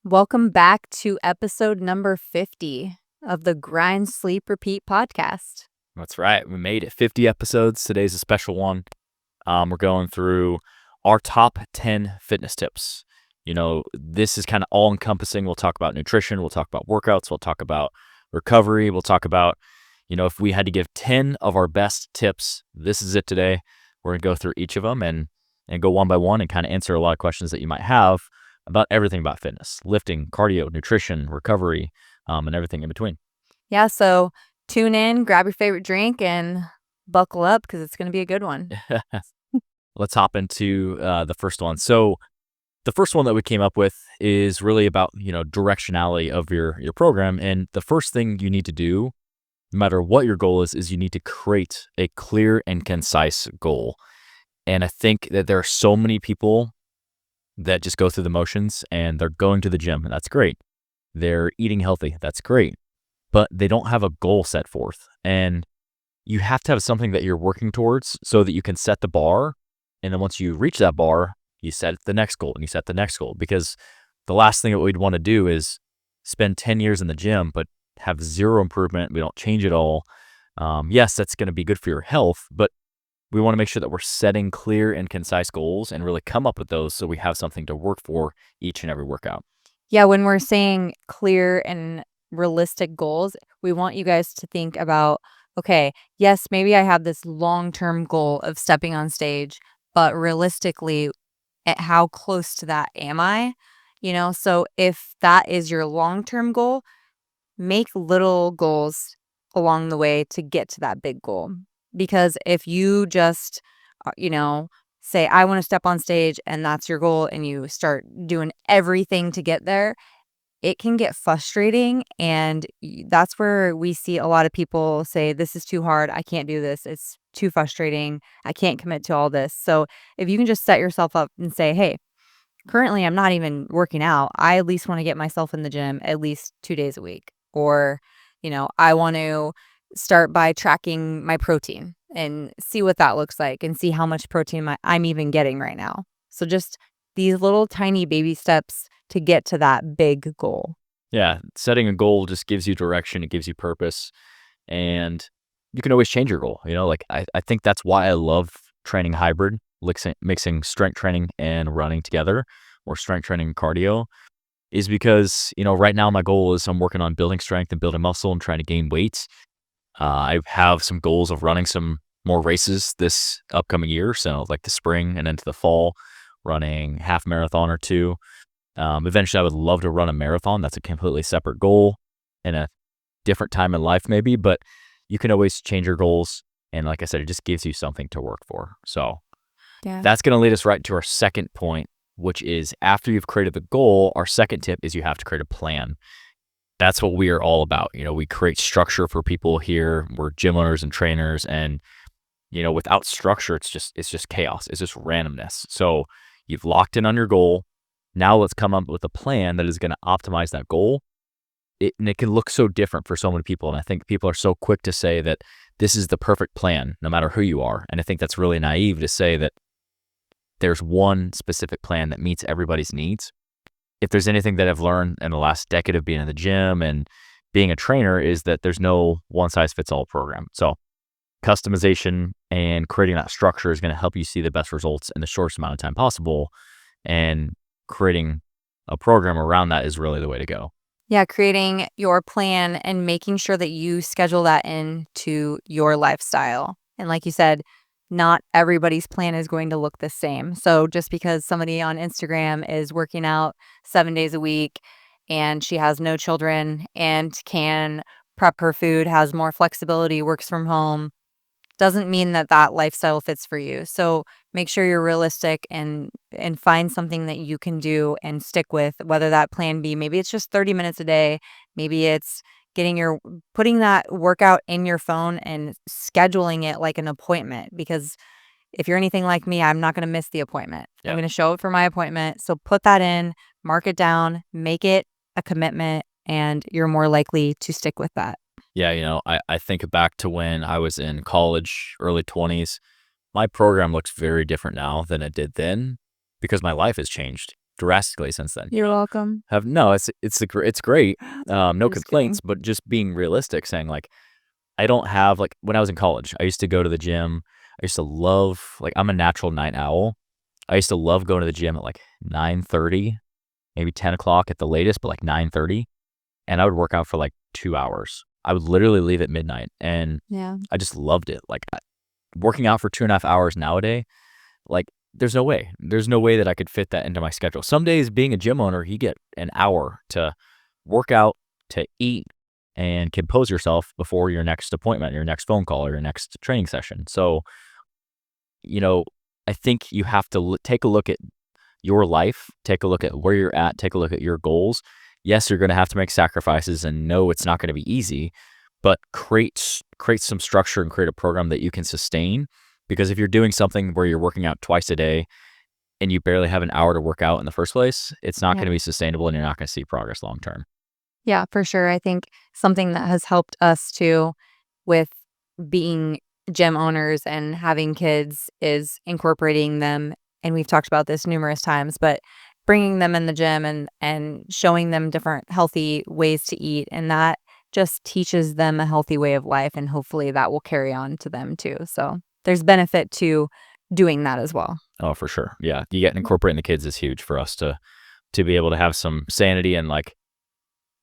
Welcome back to episode number 50 of the Grind, Sleep, Repeat podcast. That's right. We made it 50 episodes. Today's a special one. We're going through our top 10 fitness tips. This is kind of all encompassing. We'll talk about nutrition. We'll talk about workouts. We'll talk about recovery. We'll talk about, if we had to give 10 of our best tips, this is it today. We're going to go through each of them and go one by one and kind of answer a lot of questions that you might have about everything about fitness, lifting, cardio, nutrition, recovery, and everything in between. Yeah, so tune in, grab your favorite drink, and buckle up because it's going to be a good one. Let's hop into the first one. So the first one that we came up with is really about, directionality of your program. And the first thing you need to do, no matter what your goal is you need to create a clear and concise goal. And I think that there are so many people that just go through the motions and they're going to the gym, and that's great. They're eating healthy, that's great. But they don't have a goal set forth. And you have to have something that you're working towards so that you can set the bar. And then once you reach that bar, you set the next goal and you set the next goal. Because the last thing that we'd want to do is spend 10 years in the gym, but have zero improvement. We don't change at all. Yes, that's going to be good for your health, but we want to make sure that we're setting clear and concise goals and really come up with those so we have something to work for each and every workout. Yeah, when we're saying clear and realistic goals, we want you guys to think about, okay, yes, maybe I have this long-term goal of stepping on stage, but realistically, how close to that am I? So if that is your long-term goal, make little goals along the way to get to that big goal. Because if you just, say, I want to step on stage and that's your goal and you start doing everything to get there, it can get frustrating. And that's where we see a lot of people say, this is too hard. I can't do this. It's too frustrating. I can't commit to all this. So if you can just set yourself up and say, hey, currently I'm not even working out. I at least want to get myself in the gym at least 2 days a week. Or, I want to start by tracking my protein and see what that looks like and see how much protein I'm even getting right now. So just these little tiny baby steps to get to that big goal. Yeah, setting a goal just gives you direction, it gives you purpose, and you can always change your goal. I think that's why I love training hybrid, mixing strength training and running together, or strength training and cardio, is because, right now my goal is I'm working on building strength and building muscle and trying to gain weight. I have some goals of running some more races this upcoming year. So like the spring and into the fall, running half marathon or two. Eventually I would love to run a marathon. That's a completely separate goal in a different time in life maybe, but you can always change your goals. And like I said, it just gives you something to work for. So That's going to lead us right to our second point, which is after you've created the goal, our second tip is you have to create a plan. That's what we are all about. We create structure for people here. We're gym owners and trainers, and without structure, it's just chaos. It's just randomness. So you've locked in on your goal. Now let's come up with a plan that is going to optimize that goal. And it can look so different for so many people. And I think people are so quick to say that this is the perfect plan, no matter who you are. And I think that's really naive to say that there's one specific plan that meets everybody's needs. If there's anything that I've learned in the last decade of being in the gym and being a trainer, is that there's no one-size-fits-all program. So customization and creating that structure is going to help you see the best results in the shortest amount of time possible. And creating a program around that is really the way to go. Yeah, creating your plan and making sure that you schedule that into your lifestyle. And like you said, not everybody's plan is going to look the same. So just because somebody on Instagram is working out 7 days a week and she has no children and can prep her food, has more flexibility, works from home, doesn't mean that lifestyle fits for you. So make sure you're realistic and find something that you can do and stick with, whether that plan be, maybe it's just 30 minutes a day, maybe it's putting that workout in your phone and scheduling it like an appointment. Because if you're anything like me, I'm not going to miss the appointment. Yeah. I'm going to show up for my appointment. So put that in, mark it down, make it a commitment, and you're more likely to stick with that. Yeah, I think back to when I was in college, early 20s. My program looks very different now than it did then because my life has changed. drastically since then. You're welcome. Have no, it's great, no Just kidding. complaints, but just being realistic, saying, like, I don't have like, when I was in college, I used to go to the gym. I used to love like, I'm a natural night owl. I used to love going to the gym at, like, 9:30, maybe 10 o'clock at the latest, but, like, 9:30, and I would work out for, like, 2 hours. I would literally leave at midnight, and Yeah. I just loved it. Like, working out for 2.5 hours nowadays, like, there's no way. There's no way that I could fit that into my schedule. Some days being a gym owner, you get an hour to work out, to eat, and compose yourself before your next appointment, your next phone call, or your next training session. So, you know, I think you have to take a look at your life, take a look at where you're at, take a look at your goals. Yes, you're going to have to make sacrifices, and no, it's not going to be easy, but create some structure and create a program that you can sustain. Because if you're doing something where you're working out twice a day and you barely have an hour to work out in the first place, it's not Yeah. going to be sustainable, and you're not going to see progress long term. Yeah, for sure. I think something that has helped us too with being gym owners and having kids is incorporating them, and we've talked about this numerous times, but bringing them in the gym and showing them different healthy ways to eat, and that just teaches them a healthy way of life, and hopefully that will carry on to them too. So, there's benefit to doing that as well. Oh, for sure. Yeah, you get incorporating the kids is huge for us to be able to have some sanity, and like,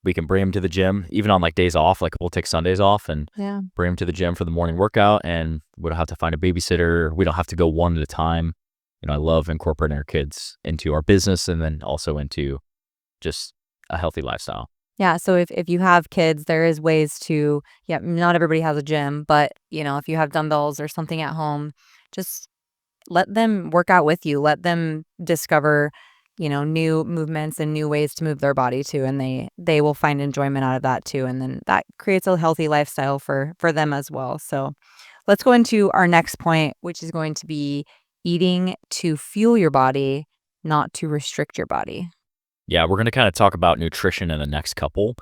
we can bring them to the gym even on like days off. Like, we'll take Sundays off and Yeah. bring them to the gym for the morning workout, and we don't have to find a babysitter. We don't have to go one at a time. I love incorporating our kids into our business, and then also into just a healthy lifestyle. Yeah, so if you have kids, there is ways to yeah, not everybody has a gym, but, if you have dumbbells or something at home, just let them work out with you. Let them discover, new movements and new ways to move their body too, and they will find enjoyment out of that too, and then that creates a healthy lifestyle for them as well. So, let's go into our next point, which is going to be eating to fuel your body, not to restrict your body. Yeah, we're going to kind of talk about nutrition in the next couple.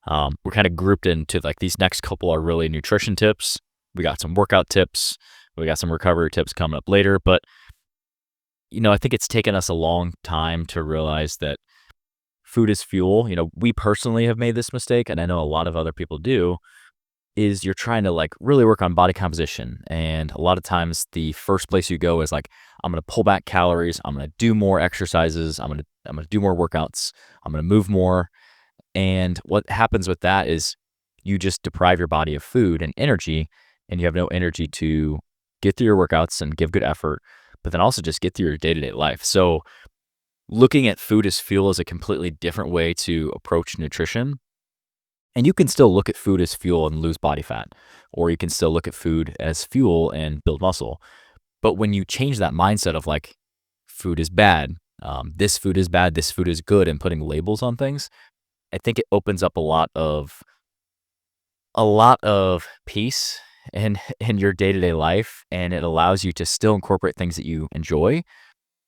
We're kind of grouped into like, these next couple are really nutrition tips. We got some workout tips. We got some recovery tips coming up later. But, I think it's taken us a long time to realize that food is fuel. We personally have made this mistake, and I know a lot of other people do, is you're trying to like really work on body composition. And a lot of times the first place you go is like, I'm going to pull back calories. I'm going to do more exercises. I'm going to do more workouts. I'm going to move more. And what happens with that is you just deprive your body of food and energy, and you have no energy to get through your workouts and give good effort, but then also just get through your day-to-day life. So looking at food as fuel is a completely different way to approach nutrition. And you can still look at food as fuel and lose body fat, or you can still look at food as fuel and build muscle. But when you change that mindset of like, food is bad, this food is bad, this food is good, and putting labels on things, I think it opens up a lot of peace in your day-to-day life, and it allows you to still incorporate things that you enjoy.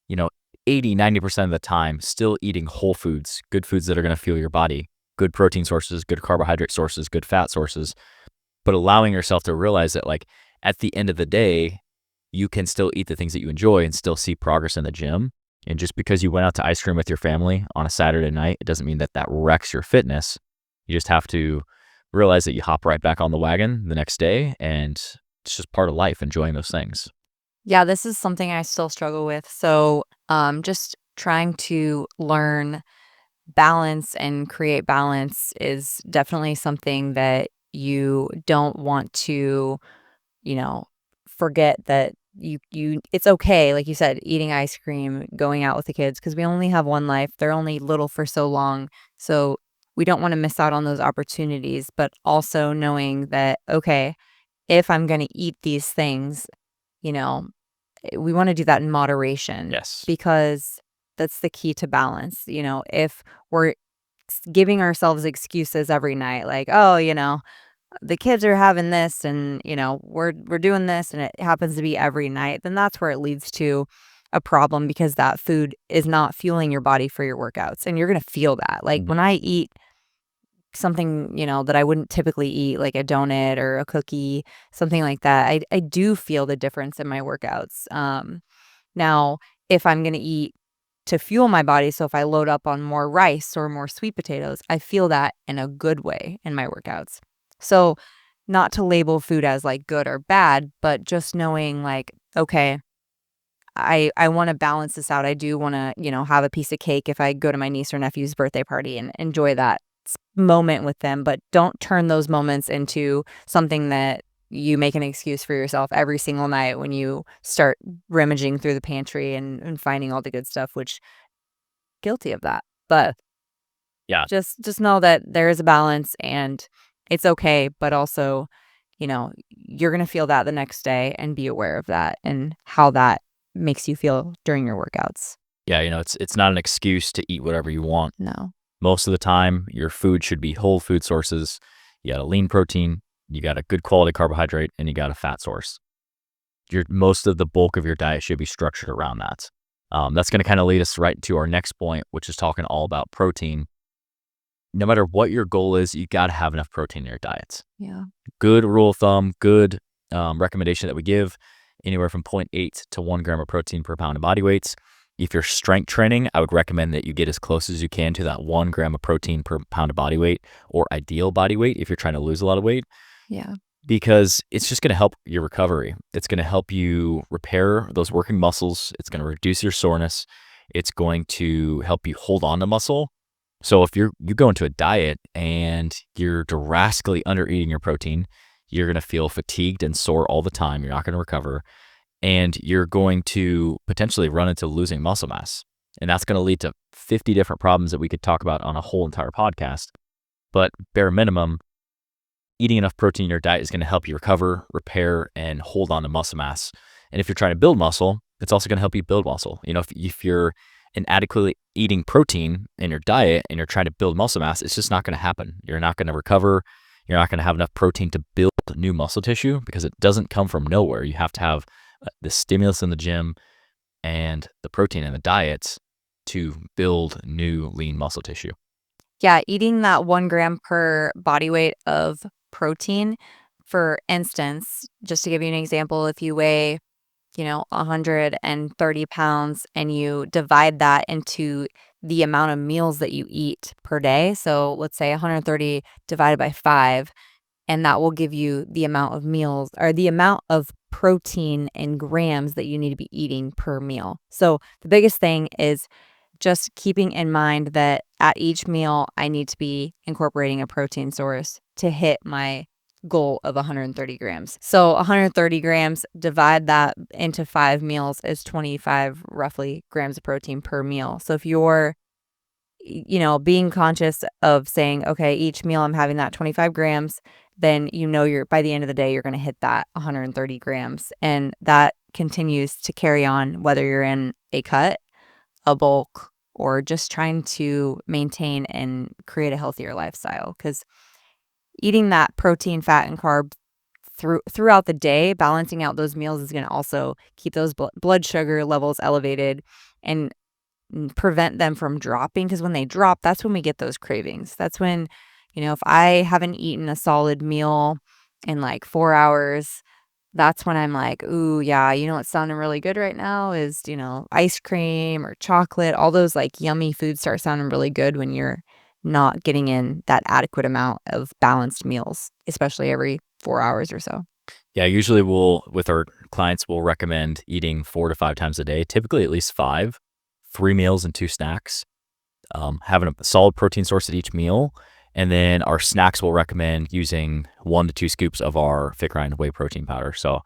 You know, 80-90% of the time, still eating whole foods, good foods that are going to fuel your body, good protein sources, good carbohydrate sources, good fat sources, but allowing yourself to realize that, like, at the end of the day, you can still eat the things that you enjoy and still see progress in the gym. And just because you went out to ice cream with your family on a Saturday night, it doesn't mean that that wrecks your fitness. You just have to realize that you hop right back on the wagon the next day, and it's just part of life, enjoying those things. Yeah, this is something I still struggle with. So, just trying to learn balance and create balance is definitely something that you don't want to, you know, forget that you it's okay, like you said, eating ice cream, going out with the kids because we only have one life. They're only little for so long. So, we don't want to miss out on those opportunities, but also knowing that okay, if I'm going to eat these things, you know, we wanna do that in moderation Yes. because that's the key to balance, if we're giving ourselves excuses every night, like, "Oh, the kids are having this and, we're doing this," and it happens to be every night, then that's where it leads to a problem because that food is not fueling your body for your workouts, and you're gonna feel that. Like, Mhm. when I eat something, that I wouldn't typically eat, like a donut or a cookie, something like that, I do feel the difference in my workouts. Now, if I'm gonna eat to fuel my body. So if I load up on more rice or more sweet potatoes, I feel that in a good way in my workouts. So not to label food as like good or bad, but just knowing like, okay, I want to balance this out. I do want to, have a piece of cake if I go to my niece or nephew's birthday party and enjoy that moment with them, but don't turn those moments into something that you make an excuse for yourself every single night when you start rummaging through the pantry and finding all the good stuff, which guilty of that. But Yeah. just know that there is a balance and it's okay, but also, you're going to feel that the next day and be aware of that and how that makes you feel during your workouts. Yeah, it's not an excuse to eat whatever you want. No. Most of the time, your food should be whole food sources. You got a lean protein, you got a good quality carbohydrate, and you got a fat source. Most of the bulk of your diet should be structured around that. That's going to kind of lead us right to our next point, which is talking all about protein. No matter what your goal is, you got to have enough protein in your diet. Yeah. Good rule of thumb, good recommendation that we give, anywhere from 0.8 to 1 gram of protein per pound of body weight. If you're strength training, I would recommend that you get as close as you can to that 1 gram of protein per pound of body weight, or ideal body weight if you're trying to lose a lot of weight, Yeah. because it's just going to help your recovery. It's going to help you repair those working muscles. It's going to reduce your soreness. It's going to help you hold on to muscle. So if you go into a diet and you're drastically under eating your protein, you're going to feel fatigued and sore all the time. You're not going to recover. And you're going to potentially run into losing muscle mass. And that's going to lead to 50 different problems that we could talk about on a whole entire podcast. But bare minimum, eating enough protein in your diet is going to help you recover, repair, and hold on to muscle mass. And if you're trying to build muscle, it's also going to help you build muscle. If you're inadequately eating protein in your diet and you're trying to build muscle mass, it's just not going to happen. You're not going to recover. You're not going to have enough protein to build new muscle tissue because it doesn't come from nowhere. You have to have the stimulus in the gym and the protein in the diet to build new lean muscle tissue. Yeah, eating that 1 gram per body weight of protein, for instance, just to give you an example, if you weigh, 130 pounds and you divide that into the amount of meals that you eat per day. So let's say 130 divided by 5, and that will give you the amount of meals or the amount of protein in grams that you need to be eating per meal. So the biggest thing is just keeping in mind that at each meal, I need to be incorporating a protein source to hit my goal of 130 grams. So 130 grams, divide that into 5 meals is 25 roughly grams of protein per meal. So if you're, being conscious of saying, okay, each meal I'm having that 25 grams, then you're by the end of the day, you're going to hit that 130 grams. And that continues to carry on whether you're in a cut, a bulk, or just trying to maintain and create a healthier lifestyle. Because eating that protein, fat, and carb throughout the day, balancing out those meals is going to also keep those blood sugar levels elevated and prevent them from dropping. Because when they drop, that's when we get those cravings. That's when, if I haven't eaten a solid meal in like 4 hours, that's when I'm like, ooh, yeah, what's sounding really good right now is, ice cream or chocolate. All those like yummy foods start sounding really good when you're not getting in that adequate amount of balanced meals, especially every 4 hours or so. Yeah, usually with our clients, we'll recommend eating 4 to 5 times a day, typically at least 5, 3 meals and 2 snacks, having a solid protein source at each meal. And then our snacks will recommend using 1 to 2 scoops of our FitGrind whey protein powder. So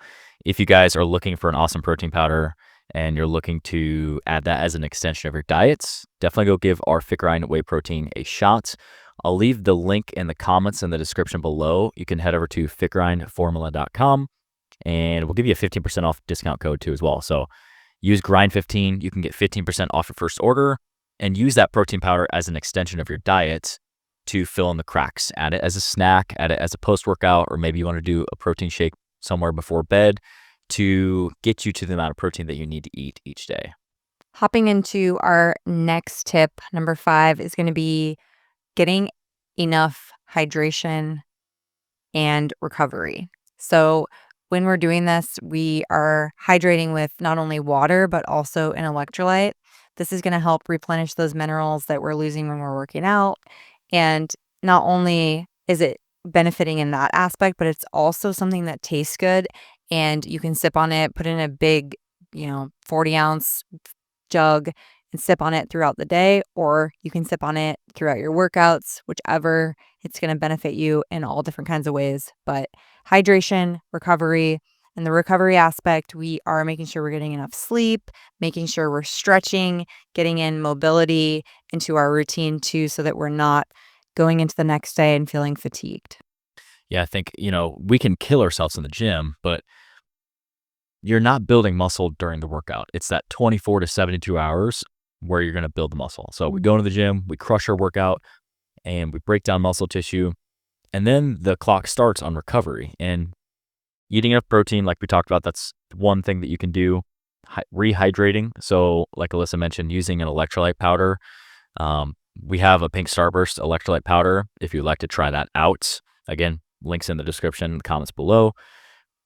if you guys are looking for an awesome protein powder and you're looking to add that as an extension of your diets, definitely go give our FitGrind whey protein a shot. I'll leave the link in the comments in the description below. You can head over to fitgrindformula.com and we'll give you a 15% off discount code too as well. So use grind15. You can get 15% off your first order and use that protein powder as an extension of your diet to fill in the cracks. Add it as a snack, add it as a post-workout, or maybe you want to do a protein shake somewhere before bed to get you to the amount of protein that you need to eat each day. Hopping into our next tip, number 5, is going to be getting enough hydration and recovery. So when we're doing this, we are hydrating with not only water, but also an electrolyte. This is going to help replenish those minerals that we're losing when we're working out. And not only is it benefiting in that aspect, but it's also something that tastes good and you can sip on it, put it in a big, 40-ounce jug and sip on it throughout the day, or you can sip on it throughout your workouts, whichever. It's going to benefit you in all different kinds of ways. But hydration, recovery, and the recovery aspect, we are making sure we're getting enough sleep, making sure we're stretching, getting in mobility into our routine too, so that we're not going into the next day and feeling fatigued. Yeah, I think, we can kill ourselves in the gym, but you're not building muscle during the workout. It's that 24 to 72 hours where you're going to build the muscle. So we go into the gym, we crush our workout, and we break down muscle tissue. And then the clock starts on recovery. And eating enough protein, like we talked about, that's one thing that you can do. Rehydrating. So, like Alyssa mentioned, using an electrolyte powder. We have a Pink Starburst electrolyte powder if you'd like to try that out. Again, links in the description, comments below.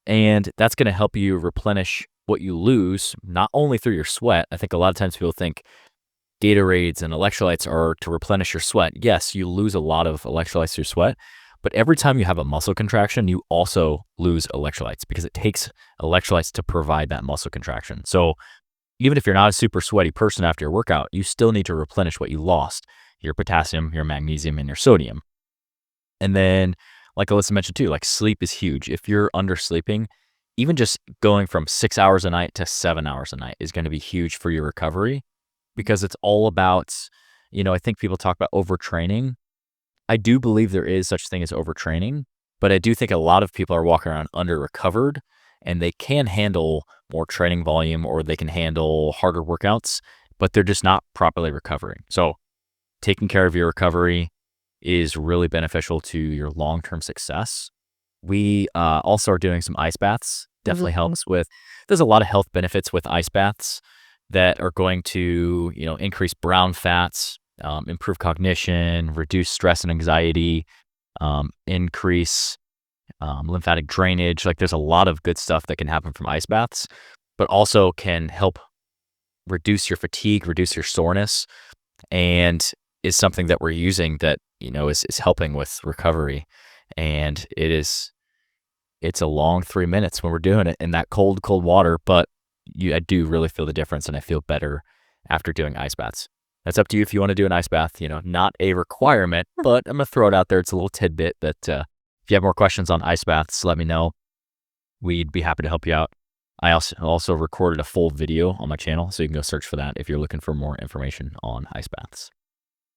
And that's going to help you replenish what you lose, not only through your sweat. I think a lot of times people think Gatorades and electrolytes are to replenish your sweat. Yes, you lose a lot of electrolytes through sweat, but every time you have a muscle contraction, you also lose electrolytes because it takes electrolytes to provide that muscle contraction. So even if you're not a super sweaty person after your workout, you still need to replenish what you lost, your potassium, your magnesium, and your sodium. And then, like Alyssa mentioned too, like sleep is huge. If you're undersleeping, even just going from 6 hours a night to 7 hours a night is going to be huge for your recovery because it's all about, I think people talk about overtraining. I do believe there is such thing as overtraining, but I do think a lot of people are walking around under recovered and they can handle more training volume or they can handle harder workouts, but they're just not properly recovering. So taking care of your recovery is really beneficial to your long-term success. We also are doing some ice baths. Definitely helps with, there's a lot of health benefits with ice baths that are going to, increase brown fats, improve cognition, reduce stress and anxiety, increase lymphatic drainage. Like there's a lot of good stuff that can happen from ice baths, but also can help reduce your fatigue, reduce your soreness, and is something that we're using that, is helping with recovery. And it's a long 3 minutes when we're doing it in that cold water, but I do really feel the difference and I feel better after doing ice baths. That's up to you if you want to do an ice bath, not a requirement, but I'm going to throw it out there. It's a little tidbit that if you have more questions on ice baths, let me know. We'd be happy to help you out. I also recorded a full video on my channel, so you can go search for that if you're looking for more information on ice baths.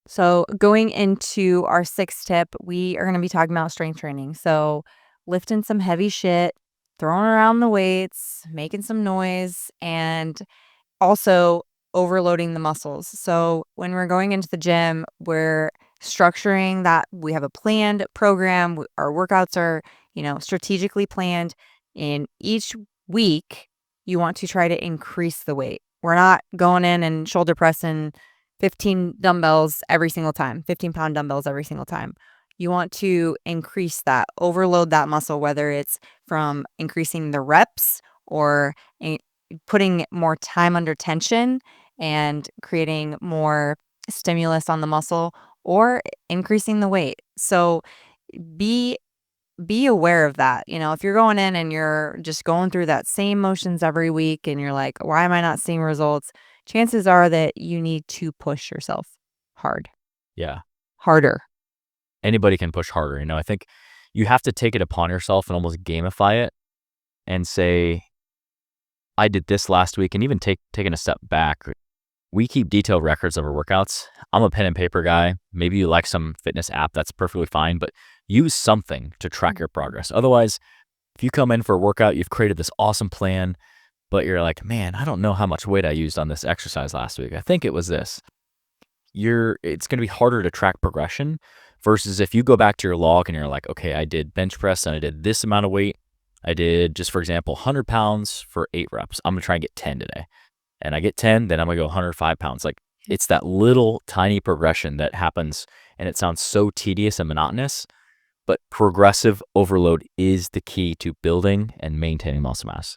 So going into our sixth tip, we are going to be talking about strength training. So lifting some heavy shit, throwing around the weights, making some noise, and also overloading the muscles. So when we're going into the gym, we're structuring that. We have a planned program. Our workouts are, strategically planned. In each week, you want to try to increase the weight. We're not going in and shoulder pressing 15 dumbbells every single time, 15-pound dumbbells every single time. You want to increase that, overload that muscle, whether it's from increasing the reps or putting more time under tension and creating more stimulus on the muscle or increasing the weight. So be aware of that. If you're going in and you're just going through that same motions every week and you're like, why am I not seeing results? Chances are that you need to push yourself Yeah. harder. Anybody can push harder. I think you have to take it upon yourself and almost gamify it and say, I did this last week, and even taking a step back. We keep detailed records of our workouts. I'm a pen and paper guy. Maybe you like some fitness app, that's perfectly fine, but use something to track your progress. Otherwise, if you come in for a workout, you've created this awesome plan, but you're like, man, I don't know how much weight I used on this exercise last week. I think it was this. It's going to be harder to track progression versus if you go back to your log and you're like, okay, I did bench press and I did this amount of weight. I did, just for example, 100 pounds for 8 reps. I'm going to try and get 10 today. And I get 10, then I'm going to go 105 pounds. Like it's that little tiny progression that happens and it sounds so tedious and monotonous, but progressive overload is the key to building and maintaining muscle mass.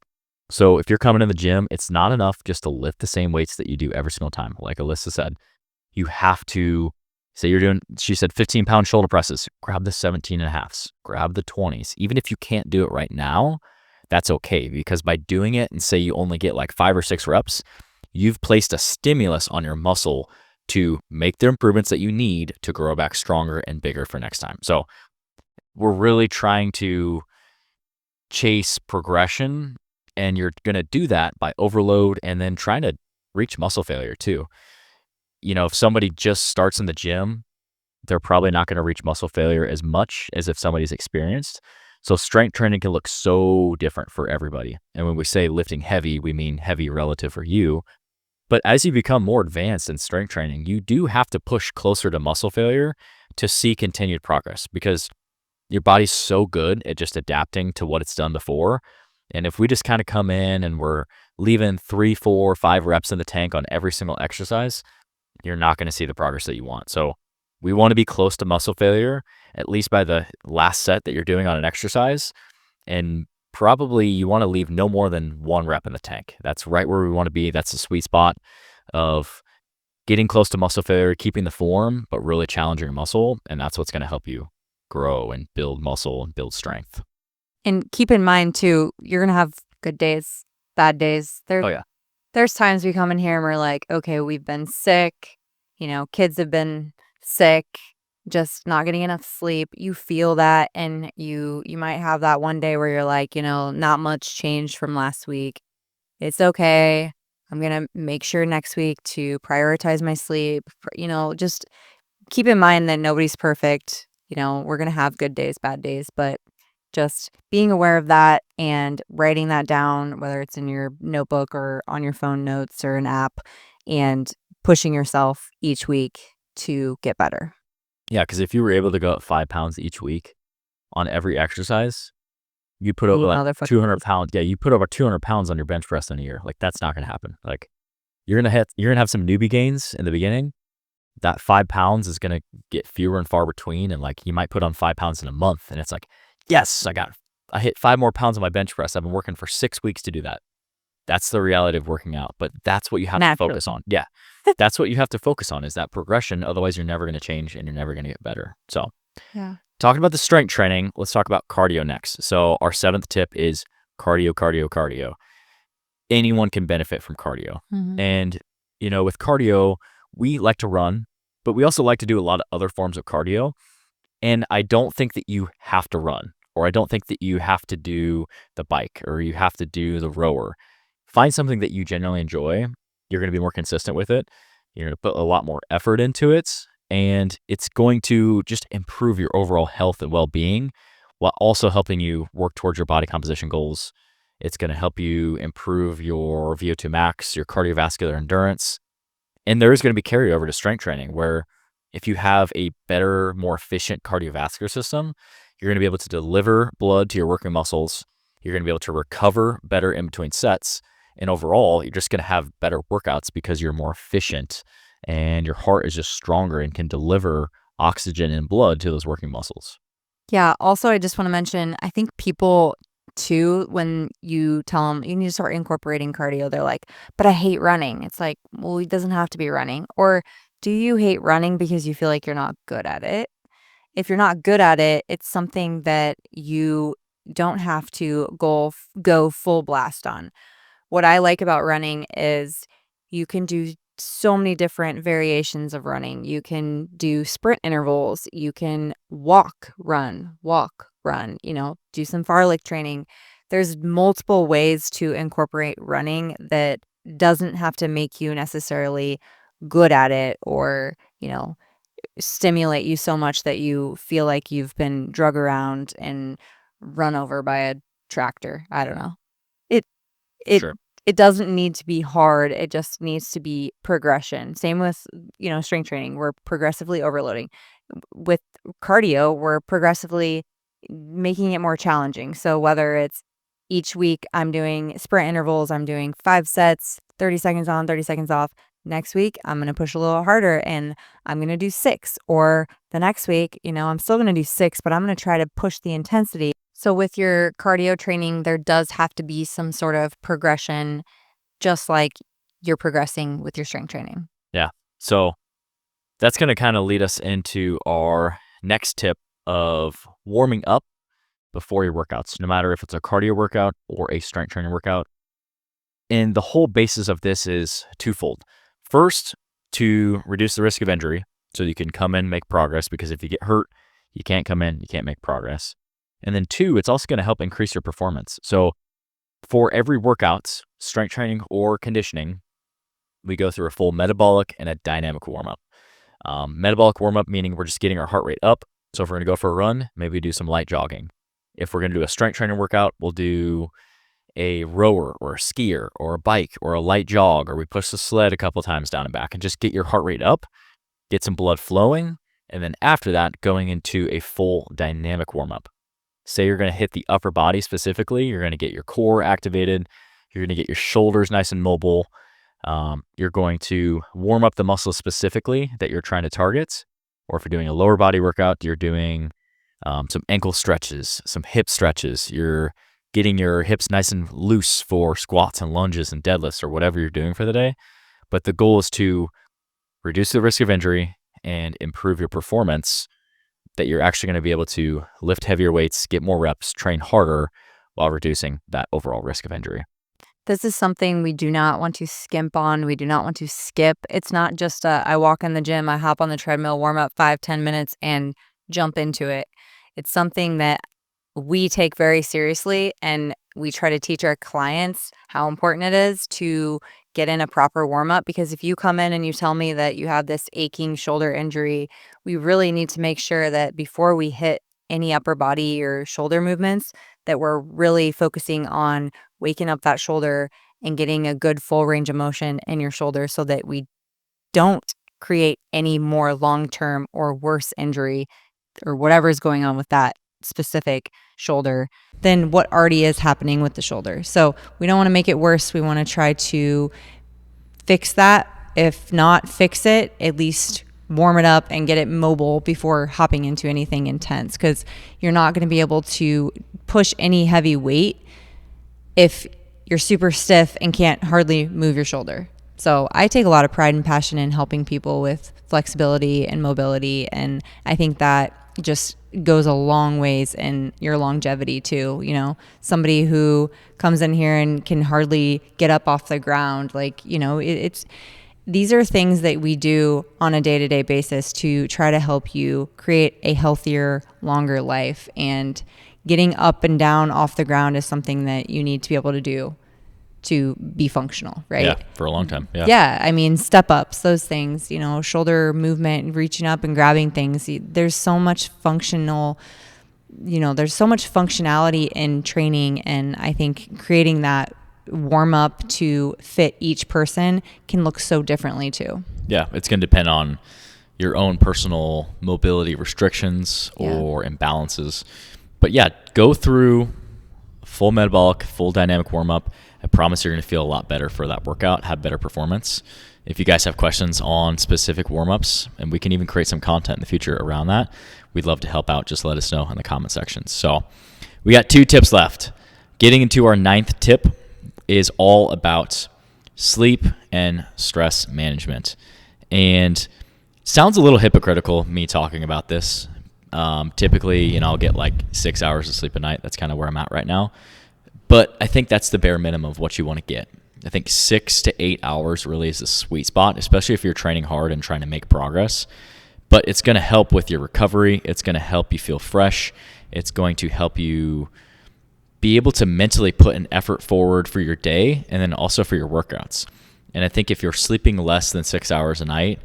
So if you're coming in the gym, it's not enough just to lift the same weights that you do every single time. Like Alyssa said, you have to say you're doing, she said 15-pound shoulder presses, grab the 17 and a halves, grab the 20s. Even if you can't do it right now, that's okay, because by doing it and say you only get like 5 or 6 reps, you've placed a stimulus on your muscle to make the improvements that you need to grow back stronger and bigger for next time. So we're really trying to chase progression, and you're going to do that by overload and then trying to reach muscle failure too. If somebody just starts in the gym, they're probably not going to reach muscle failure as much as if somebody's experienced. So strength training can look so different for everybody. And when we say lifting heavy, we mean heavy relative for you. But as you become more advanced in strength training, you do have to push closer to muscle failure to see continued progress, because your body's so good at just adapting to what it's done before. And if we just kind of come in and we're leaving 3, 4, 5 reps in the tank on every single exercise, you're not going to see the progress that you want. So we want to be close to muscle failure, at least by the last set that you're doing on an exercise. And probably you want to leave no more than 1 rep in the tank. That's right where we want to be. That's the sweet spot of getting close to muscle failure, keeping the form, but really challenging your muscle. And that's what's going to help you grow and build muscle and build strength. And keep in mind too, you're going to have good days, bad days. Oh, yeah. There's times we come in here and we're like, okay, we've been sick. Kids have been sick, just not getting enough sleep. You feel that, and you might have that one day where you're like, not much changed from last week. It's okay. I'm going to make sure next week to prioritize my sleep. Just keep in mind that nobody's perfect. We're going to have good days, bad days, but just being aware of that and writing that down, whether it's in your notebook or on your phone notes or an app, and pushing yourself each week to get better. Yeah, because if you were able to go up 5 pounds each week on every exercise, you put over like 200 pounds. Yeah, you put over 200 pounds on your bench press in a year. Like, that's not going to happen. Like, you're going to have some newbie gains in the beginning. That 5 pounds is going to get fewer and far between. And like, you might put on 5 pounds in a month, and it's like, yes, I hit 5 more pounds on my bench press. I've been working for 6 weeks to do that. That's the reality of working out, but that's what you have to focus on. Yeah. That's what you have to focus on, is that progression. Otherwise, you're never going to change and you're never going to get better. So, yeah. Talking about the strength training, let's talk about cardio next. So our 7th tip is cardio, cardio, cardio. Anyone can benefit from cardio. Mm-hmm. And, with cardio, we like to run, but we also like to do a lot of other forms of cardio. And I don't think that you have to run, or I don't think that you have to do the bike, or you have to do the rower. Find something that you genuinely enjoy. You're going to be more consistent with it. You're going to put a lot more effort into it, and it's going to just improve your overall health and well-being while also helping you work towards your body composition goals. It's going to help you improve your VO2 max, your cardiovascular endurance. And there is going to be carryover to strength training, where if you have a better, more efficient cardiovascular system, you're going to be able to deliver blood to your working muscles. You're going to be able to recover better in between sets. And overall, you're just going to have better workouts because you're more efficient and your heart is just stronger and can deliver oxygen and blood to those working muscles. Yeah. Also, I just want to mention, I think people too, when you tell them you need to start incorporating cardio, they're like, but I hate running. It's like, well, it doesn't have to be running. Or do you hate running because you feel like you're not good at it? If you're not good at it, it's something that you don't have to go full blast on. What I like about running is you can do so many different variations of running. You can do sprint intervals. You can walk, run, do some fartlek training. There's multiple ways to incorporate running that doesn't have to make you necessarily good at it, or, stimulate you so much that you feel like you've been drug around and run over by a tractor. I don't know. It it Sure. it doesn't need to be hard. It just needs to be progression. Same with, strength training. We're progressively overloading. With cardio, we're progressively making it more challenging. So whether it's each week I'm doing sprint intervals, I'm doing 5 sets, 30 seconds on, 30 seconds off. Next week, I'm going to push a little harder and I'm going to do 6. Or the next week, I'm still going to do 6, but I'm going to try to push the intensity So with your cardio training, there does have to be some sort of progression, just like you're progressing with your strength training. Yeah. So that's going to kind of lead us into our next tip of warming up before your workouts, no matter if it's a cardio workout or a strength training workout. And the whole basis of this is twofold. First, to reduce the risk of injury so you can come in, make progress, because if you get hurt, you can't come in, you can't make progress. And then two, it's also going to help increase your performance. So for every workout, strength training or conditioning, we go through a full metabolic and a dynamic warm-up. Metabolic warm-up meaning we're just getting our heart rate up. So if we're going to go for a run, maybe we do some light jogging. If we're going to do a strength training workout, we'll do a rower or a skier or a bike or a light jog, or we push the sled a couple times down and back and just get your heart rate up, get some blood flowing. And then after that, going into a full dynamic warm-up. Say you're going to hit the upper body specifically, you're going to get your core activated, you're going to get your shoulders nice and mobile. You're going to warm up the muscles specifically that you're trying to target. Or if you're doing a lower body workout, you're doing some ankle stretches, some hip stretches. You're getting your hips nice and loose for squats and lunges and deadlifts or whatever you're doing for the day. But the goal is to reduce the risk of injury and improve your performance, that you're actually going to be able to lift heavier weights, get more reps, train harder while reducing that overall risk of injury. This is something we do not want to skimp on. We do not want to skip. It's not just I walk in the gym, I hop on the treadmill, warm up 5-10 minutes and jump into it. It's something that we take very seriously, and we try to teach our clients how important it is to get in a proper warm up, because if you come in and you tell me that you have this aching shoulder injury, we really need to make sure that before we hit any upper body or shoulder movements, that we're really focusing on waking up that shoulder and getting a good full range of motion in your shoulder so that we don't create any more long-term or worse injury or whatever is going on with that specific shoulder than what already is happening with the shoulder. So we don't want to make it worse. We want to try to fix that. If not fix it, at least warm it up and get it mobile before hopping into anything intense, because you're not going to be able to push any heavy weight if you're super stiff and can't hardly move your shoulder. So I take a lot of pride and passion in helping people with flexibility and mobility, and I think that just goes a long ways in your longevity too. You know, somebody who comes in here and can hardly get up off the ground, like, you know, it's these are things that we do on a day-to-day basis to try to help you create a healthier, longer life. And getting up and down off the ground is something that you need to be able to do to be functional, right? Yeah, for a long time. Yeah. Yeah, I mean, step ups, those things, you know, shoulder movement, reaching up and grabbing things. There's so much functional, you know, there's so much functionality in training. And I think creating that warm up to fit each person can look so differently too. Yeah, it's going to depend on your own personal mobility restrictions or imbalances. But yeah, go through full metabolic, full dynamic warm up. I promise you're going to feel a lot better for that workout, have better performance. If you guys have questions on specific warm-ups, and we can even create some content in the future around that, we'd love to help out. Just let us know in the comment section. So we got 2 tips left. Getting into our 9th tip is all about sleep and stress management. And sounds a little hypocritical, me talking about this. Typically, you know, I'll get like 6 hours of sleep a night. That's kind of where I'm at right now. But I think that's the bare minimum of what you want to get. I think 6 to 8 hours really is the sweet spot, especially if you're training hard and trying to make progress. But it's going to help with your recovery. It's going to help you feel fresh. It's going to help you be able to mentally put an effort forward for your day and then also for your workouts. And I think if you're sleeping less than 6 hours a night,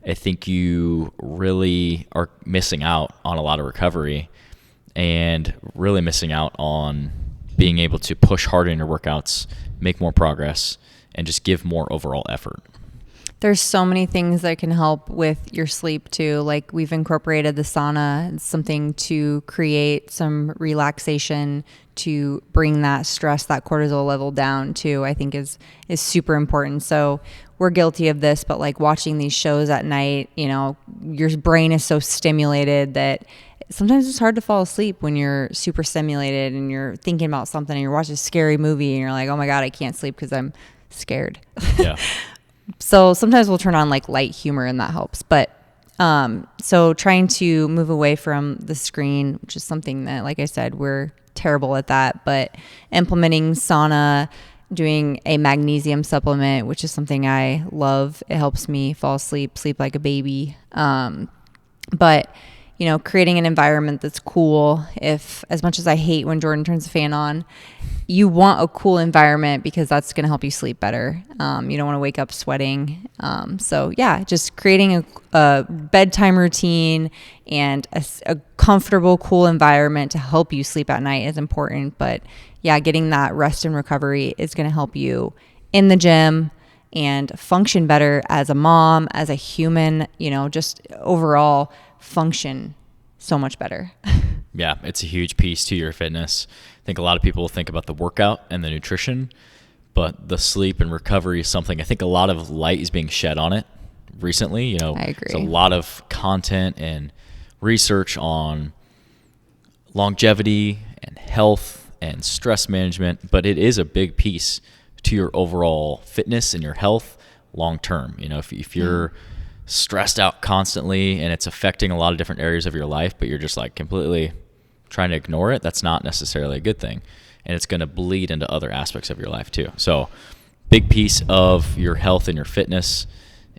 I think you really are missing out on a lot of recovery and really missing out on being able to push harder in your workouts, make more progress, and just give more overall effort. There's so many things that can help with your sleep too. Like we've incorporated the sauna. It's something to create some relaxation, to bring that stress, that cortisol level down too, I think is super important. So we're guilty of this, but like watching these shows at night, you know, your brain is so stimulated that sometimes it's hard to fall asleep when you're super stimulated and you're thinking about something and you're watching a scary movie and you're like, oh my God, I can't sleep because I'm scared. Yeah. So sometimes we'll turn on like light humor and that helps. But so trying to move away from the screen, which is something that, like I said, we're terrible at that, but implementing sauna, doing a magnesium supplement, which is something I love. It helps me fall asleep, sleep like a baby. But creating an environment that's cool. If, as much as I hate when Jordan turns the fan on, you want a cool environment because that's going to help you sleep better. You don't want to wake up sweating. So yeah, just creating a bedtime routine and a comfortable, cool environment to help you sleep at night is important. But yeah, getting that rest and recovery is going to help you in the gym and function better as a mom, as a human, just overall function so much better. Yeah, it's a huge piece to your fitness. I think a lot of people think about the workout and the nutrition, but the sleep and recovery is something I think a lot of light is being shed on it recently. I agree. There's a lot of content and research on longevity and health and stress management, but it is a big piece to your overall fitness and your health long term. If you're stressed out constantly and it's affecting a lot of different areas of your life, but you're just like completely trying to ignore it, that's not necessarily a good thing. And it's going to bleed into other aspects of your life too. So big piece of your health and your fitness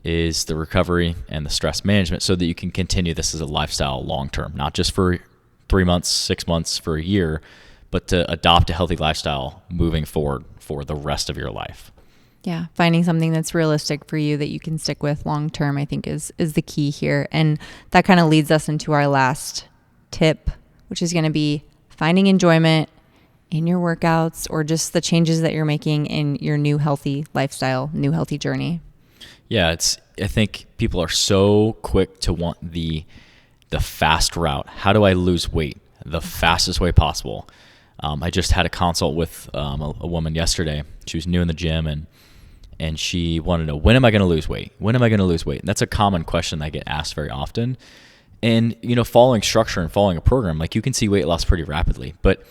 is the recovery and the stress management so that you can continue this as a lifestyle long term, not just for 3 months, 6 months, for a year, but to adopt a healthy lifestyle moving forward for the rest of your life. Yeah, finding something that's realistic for you that you can stick with long term, I think is the key here. And that kind of leads us into our last tip, which is going to be finding enjoyment in your workouts or just the changes that you're making in your new healthy lifestyle, new healthy journey. Yeah, I think people are so quick to want the fast route. How do I lose weight the fastest way possible? I just had a consult with a woman yesterday. She was new in the gym and she wanted to know, when am I going to lose weight? When am I going to lose weight? And that's a common question that I get asked very often. And, following structure and following a program, like you can see weight loss pretty rapidly. But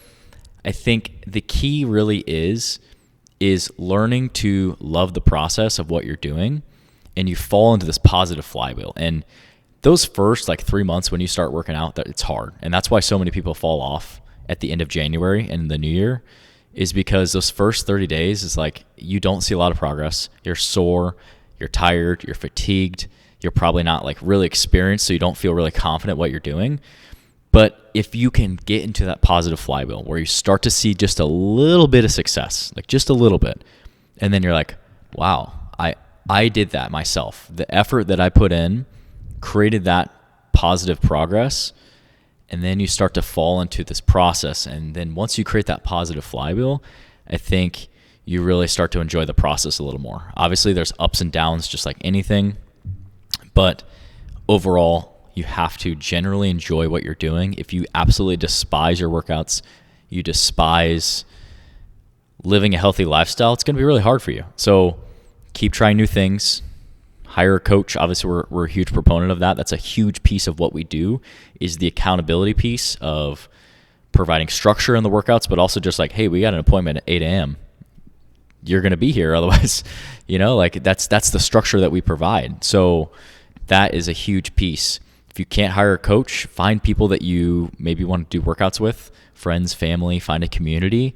I think the key really is learning to love the process of what you're doing, and you fall into this positive flywheel. And those first 3 months when you start working out, that it's hard. And that's why so many people fall off at the end of January and the new year, is because those first 30 days is you don't see a lot of progress. You're sore, you're tired, you're fatigued, you're probably not really experienced, so you don't feel really confident what you're doing. But if you can get into that positive flywheel where you start to see just a little bit of success, just a little bit, and then you're like, wow, I did that myself. The effort that I put in created that positive progress. And then you start to fall into this process. And then once you create that positive flywheel, I think you really start to enjoy the process a little more. Obviously, there's ups and downs just like anything. But overall, you have to generally enjoy what you're doing. If you absolutely despise your workouts, you despise living a healthy lifestyle, it's going to be really hard for you. So keep trying new things. Hire a coach. Obviously, we're a huge proponent of that. That's a huge piece of what we do, is the accountability piece of providing structure in the workouts, but also just hey, we got an appointment at 8 a.m. You're going to be here. Otherwise, that's the structure that we provide. So that is a huge piece. If you can't hire a coach, find people that you maybe want to do workouts with, friends, family, find a community,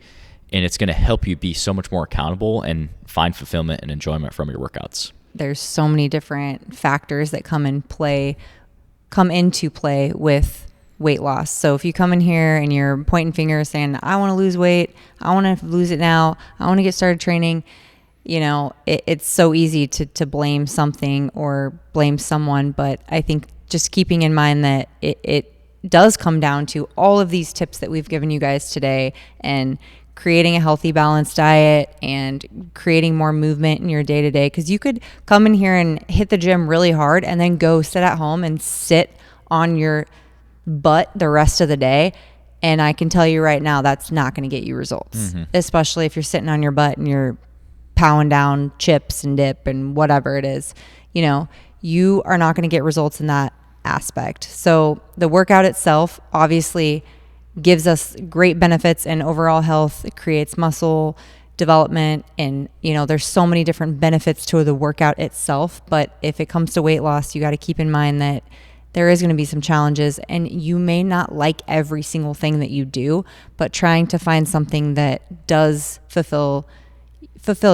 and it's going to help you be so much more accountable and find fulfillment and enjoyment from your workouts. There's so many different factors that come into play with weight loss. So if you come in here and you're pointing fingers saying, I want to lose weight, I want to lose it now, I want to get started training, it's so easy to blame something or blame someone. But I think just keeping in mind that it does come down to all of these tips that we've given you guys today, and creating a healthy, balanced diet and creating more movement in your day-to-day. Because you could come in here and hit the gym really hard and then go sit at home and sit on your butt the rest of the day. And I can tell you right now, that's not going to get you results, especially if you're sitting on your butt and you're powering down chips and dip and whatever it is. You are not going to get results in that aspect. So the workout itself obviously gives us great benefits in overall health. It creates muscle development, and there's so many different benefits to the workout itself. But if it comes to weight loss, you got to keep in mind that there is going to be some challenges, and you may not like every single thing that you do, but trying to find something that does fulfill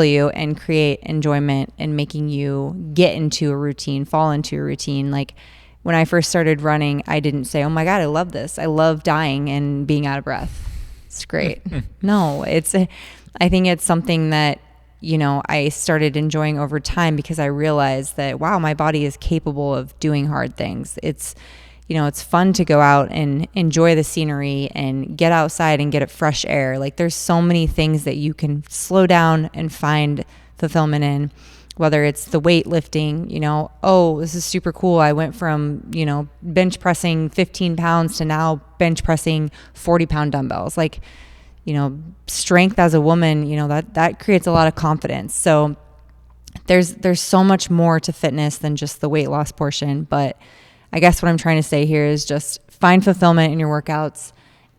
you and create enjoyment and making you get into a routine, fall into a routine. Like when I first started running, I didn't say, oh my God, I love this. I love dying and being out of breath. It's great. No, I think it's something that, I started enjoying over time because I realized that, wow, my body is capable of doing hard things. It's fun to go out and enjoy the scenery and get outside and get fresh air. Like there's so many things that you can slow down and find fulfillment in, whether it's the weightlifting, oh, this is super cool. I went from, bench pressing 15 pounds to now bench pressing 40-pound dumbbells. Like, strength as a woman, that creates a lot of confidence. So there's so much more to fitness than just the weight loss portion. But I guess what I'm trying to say here is just find fulfillment in your workouts.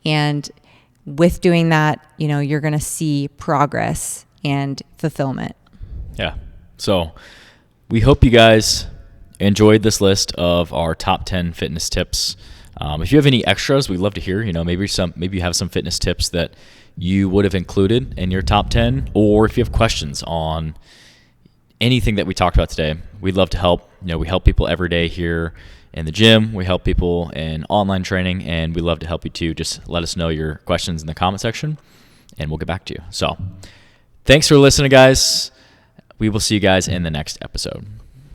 And with doing that, you're going to see progress and fulfillment. Yeah. So we hope you guys enjoyed this list of our top 10 fitness tips. If you have any extras, we'd love to hear. Maybe you have some fitness tips that you would have included in your top 10, or if you have questions on anything that we talked about today, we'd love to help. We help people every day here in the gym. We help people in online training, and we love to help you too. Just let us know your questions in the comment section, and we'll get back to you. So thanks for listening, guys. We will see you guys in the next episode.